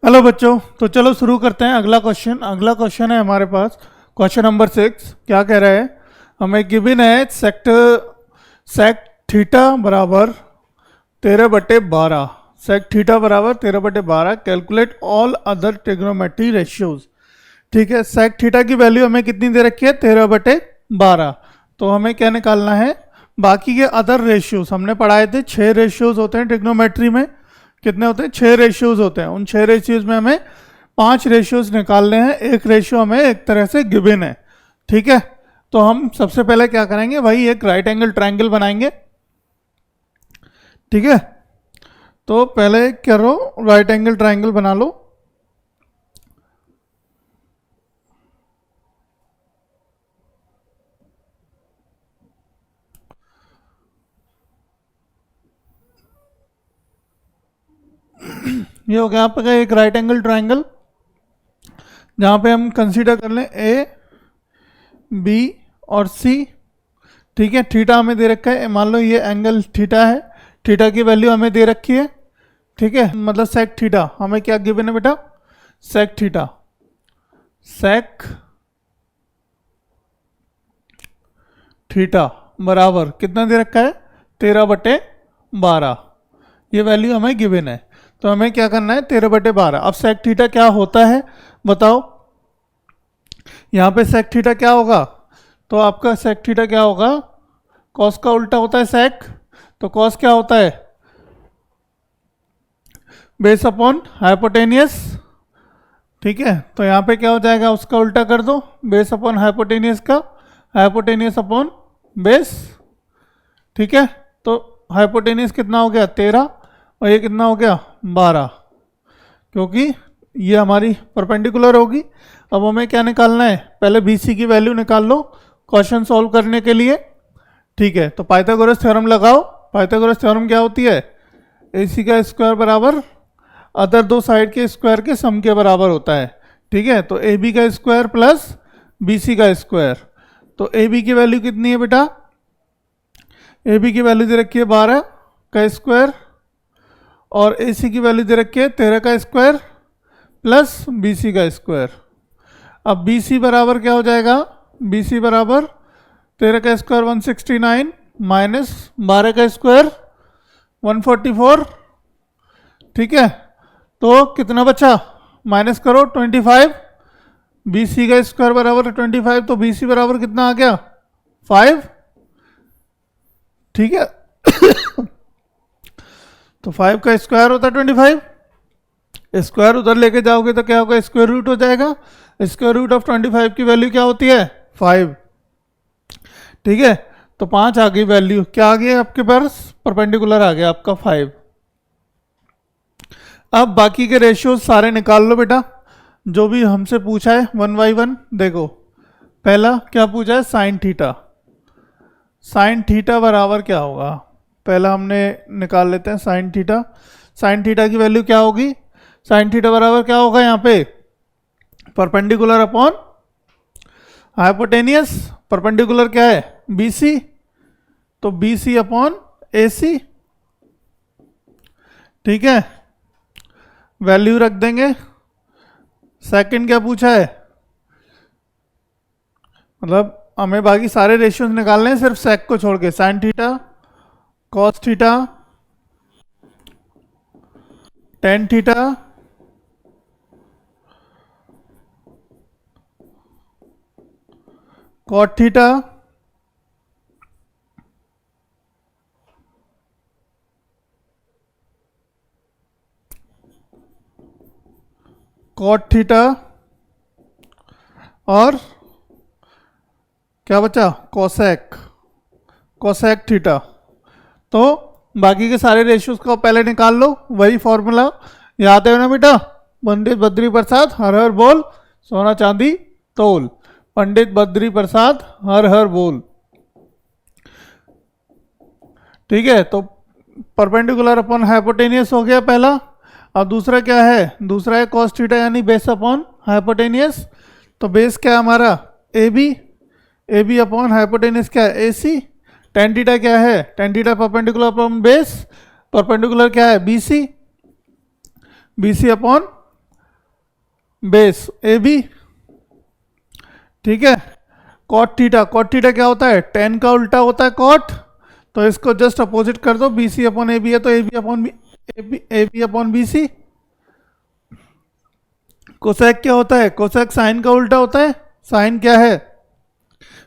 Hello बच्चों, तो चलो शुरू करते हैं। अगला क्वेश्चन है हमारे पास, क्वेश्चन नंबर 6। क्या कह रहा है? हमें गिवन है सेक थीटा बराबर 13/12। सेक थीटा बराबर 13/12। Calculate all other trigonometry ratios. ठीक है, सेक थीटा की वैल्यू हमें कितनी दे रखी है? 13/12। तो हमें क्या निकालना है? बाकी के अदर रेशियोज हमने पढ़ाए थे। 6 रेशियोज होते हैं ट्रिग्नोमेट्री में। कितने होते हैं? 6 रेशियोज होते हैं। उन 6 रेशियोज में हमें 5 रेशियोज निकालने हैं। एक रेशियो हमें एक तरह से गिवन है। ठीक है, तो हम सबसे पहले क्या करेंगे? वही एक राइट एंगल ट्रायंगल बनाएंगे। ठीक है, तो पहले करो राइट एंगल ट्रायंगल बना लो। ये हो गया आपका एक राइट एंगल ट्रायंगल, जहां पे हम कंसीडर कर लें ए, बी और सी। ठीक है, थीटा हमें दे रखा है। मान लो ये एंगल थीटा है, थीटा की वैल्यू हमें दे रखी है। ठीक है, मतलब सेक थीटा हमें क्या गिवन है बेटा? Sec theta. सेक थीटा बराबर कितना दे रखा है? 13/12। ये वैल्यू हमें गिवन है, तो हमें क्या करना है? 13/12। अब सेक थीटा क्या होता है बताओ? यहाँ पे सेक थीटा क्या होगा? तो आपका सेक थीटा क्या होगा? कॉस का उल्टा होता है सेक। तो कॉस क्या होता है? Base upon hypotenuse. ठीक है, तो यहाँ पे क्या हो जाएगा? उसका उल्टा कर दो, बेस अपॉन हाइपोटेनियस का, हाइपोटेनियस अपॉन बेस। ठीक है, तो हाइपोटेनियस कितना हो गया? 13, और ये कितना हो गया? 12, क्योंकि ये हमारी परपेंडिकुलर होगी। अब हमें क्या निकालना है? पहले BC की वैल्यू निकाल लो क्वेश्चन सॉल्व करने के लिए। ठीक है, तो पाइथागोरस थ्योरम लगाओ। पाइथागोरस थ्योरम क्या होती है? AC का स्क्वायर बराबर अदर दो साइड के स्क्वायर के सम के बराबर होता है। ठीक है, तो AB का स्क्वायर प्लस BC का स्क्वायर। तो AB की वैल्यू कितनी है बेटा? AB की वैल्यू दे रखी है 12 का स्क्वायर, और AC की वैल्यू दे रखी है 13 का स्क्वायर प्लस BC का स्क्वायर। अब BC बराबर क्या हो जाएगा? BC बराबर 13 का स्क्वायर 169 माइनस 12 का स्क्वायर 144। ठीक है, तो कितना बचा? माइनस करो 25। BC का स्क्वायर बराबर 25, तो BC बराबर कितना आ गया? 5। ठीक है तो 5 का स्क्वायर होता है 25। स्क्वायर उधर लेके जाओगे तो क्या होगा? स्क्वायर रूट हो जाएगा। स्क्वायर रूट ऑफ 25 की वैल्यू क्या होती है? 5। ठीक है, तो 5 आ गई वैल्यू। क्या आ गया आपके पास? परपेंडिकुलर आ गया आपका 5। अब बाकी के रेशियोज सारे निकाल लो बेटा, जो भी हमसे पूछा है 1 बाई 1। देखो, पहला क्या पूछा है? Sine theta. साइन थीटा बराबर क्या होगा? पहला हमने निकाल लेते हैं साइन थीटा। साइन थीटा की वैल्यू क्या होगी? साइन थीटा बराबर क्या होगा यहाँ पे? Perpendicular upon hypotenuse. परपेंडिकुलर क्या है? BC, तो BC अपॉन AC। ठीक है, वैल्यू रख देंगे। सेकंड क्या पूछा है? मतलब हमें बाकी सारे रेशियोज निकालने हैं, सिर्फ सेक को छोड़ के। Sine theta, cos theta, tan theta, cot theta, cot theta, और क्या बचा? कोसेक। Cosec theta. तो बाकी के सारे रेशियोज को पहले निकाल लो। वही फॉर्मूला याद है ना बेटा? पंडित बद्री प्रसाद हर हर बोल, सोना चांदी तोल। पंडित बद्री प्रसाद हर हर बोल। ठीक है, तो परपेंडिकुलर अपॉन हाइपोटेनियस हो गया पहला। अब दूसरा क्या है? दूसरा है कॉस थीटा, यानी बेस अपॉन हाइपोटेनियस। तो बेस क्या है हमारा? AB। AB अपॉन हाइपोटेनियस क्या है? AC। टेन थीटा क्या है? Tan theta perpendicular upon base. Perpendicular क्या है? BC। BC upon base A B, ठीक है। कॉट थीटा, कॉट थीटा क्या होता है, टेन का उल्टा होता है कॉट, तो इसको जस्ट अपोजिट कर दो, B C upon A B है तो A B upon B C. Cosec क्या होता है, कोसेक साइन का उल्टा होता है, साइन क्या है,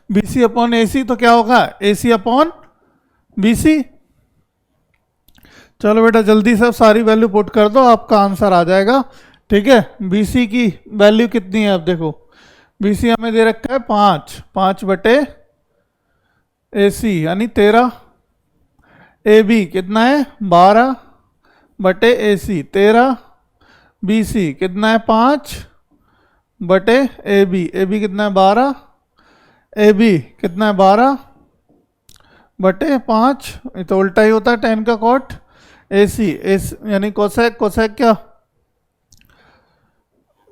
बी सी अपॉन ए सी, तो क्या होगा ए सी अपॉन बी सी। चलो बेटा जल्दी से सारी वैल्यू पुट कर दो, आपका आंसर आ जाएगा, ठीक है। बी सी की वैल्यू कितनी है, अब देखो बी सी हमें दे रखा है 5 बटे ए सी यानी 13, ए बी कितना है 12 बटे ए सी 13, बी सी कितना है 5 बटे ए बी कितना है 12, ए बी कितना है 12 बटे 5, ये तो उल्टा ही होता है टेन का कॉट, ए सी यानी कोसेक,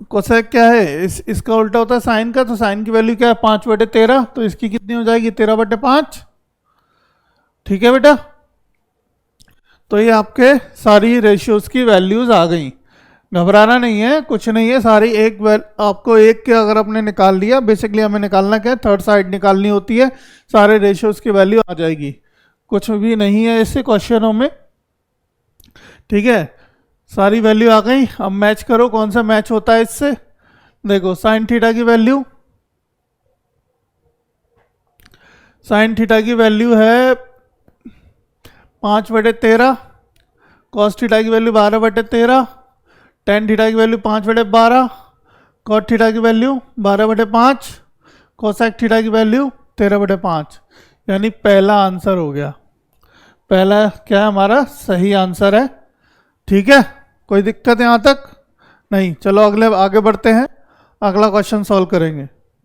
कोसेक क्या है, इसका उल्टा होता है साइन का, तो साइन की वैल्यू क्या है 5 बटे 13, तो इसकी कितनी हो जाएगी 13 बटे 5, ठीक है बेटा। तो ये आपके सारी रेशियोज की वैल्यूज आ गई, घबराना नहीं है, कुछ नहीं है, सारी आपको एक के अगर आपने निकाल लिया, बेसिकली हमें निकालना क्या है, थर्ड साइड निकालनी होती है, सारे रेशियोज की वैल्यू आ जाएगी, कुछ भी नहीं है इससे क्वेश्चनों में, ठीक है। सारी वैल्यू आ गई, अब मैच करो कौन सा मैच होता है इससे। देखो साइन थीटा की वैल्यू, साइन थीटा की वैल्यू है 5 बटे 13, कॉस थीटा की वैल्यू 12 बटे 13, टेन थीटा की वैल्यू 5 बटे 12, कॉट थीटा की वैल्यू 12 बटे 5, कोसेक थीटा की वैल्यू 13 बटे 5, यानी पहला आंसर हो गया, पहला क्या हमारा सही आंसर है, ठीक है। कोई दिक्कत यहाँ तक नहीं, चलो आगे बढ़ते हैं, अगला क्वेश्चन सॉल्व करेंगे।